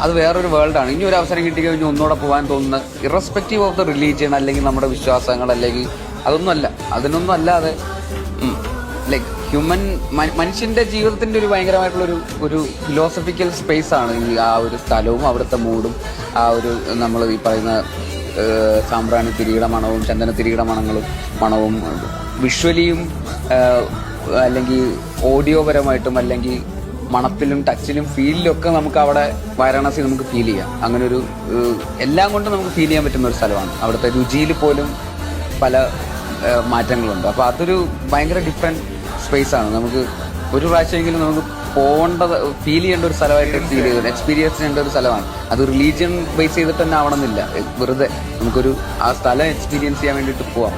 അത് വേറൊരു വേൾഡാണ്. ഇനി ഒരു അവസരം കിട്ടിക്കഴിഞ്ഞാൽ ഒന്നുകൂടെ പോകാൻ തോന്നുന്ന ഇറസ്പെക്റ്റീവ് ഓഫ് ദ റിലീജിയൻ അല്ലെങ്കിൽ നമ്മുടെ വിശ്വാസങ്ങൾ അല്ലെങ്കിൽ അതിനൊന്നും അല്ലാതെ ലൈക്ക് മനുഷ്യന്റെ ജീവിതത്തിന്റെ ഒരു ഭയങ്കരമായിട്ടുള്ള ഒരു ഫിലോസഫിക്കൽ സ്പേസ് ആണ് ഈ ആ ഒരു സ്ഥലവും അവിടുത്തെ മൂഡും ആ ഒരു നമ്മൾ ഈ പറയുന്ന സാമ്പ്രാണി തിരിയുടെ മണവും ചന്ദന തിരിയുടെ മണവും വിഷ്വലിയും അല്ലെങ്കിൽ ഓഡിയോപരമായിട്ടും അല്ലെങ്കിൽ മണത്തിലും ടച്ചിലും ഫീലിലും ഒക്കെ നമുക്ക് അവിടെ വാരണാസി നമുക്ക് ഫീൽ ചെയ്യാം. അങ്ങനെ ഒരു എല്ലാം കൊണ്ടും നമുക്ക് ഫീൽ ചെയ്യാൻ പറ്റുന്ന ഒരു സ്ഥലമാണ്. അവിടുത്തെ രുചിയിൽ പോലും പല മാറ്റങ്ങളുണ്ട്. അപ്പോൾ അതൊരു ഭയങ്കര ഡിഫറെന്റ് സ്പേസ് ആണ്. നമുക്ക് ഒരു പ്രാവശ്യമെങ്കിലും നമുക്ക് ഫീൽ ചെയ്യേണ്ട ഒരു സ്ഥലമായിട്ട് എക്സ്പീരിയൻസ് ചെയ്യേണ്ട ഒരു സ്ഥലമാണ്. അത് റിലീജിയൻ ബേസ് ചെയ്തിട്ട് തന്നെ ആവണമെന്നില്ല. വെറുതെ നമുക്കൊരു ആ സ്ഥലം എക്സ്പീരിയൻസ് ചെയ്യാൻ വേണ്ടിയിട്ട് പോവാം.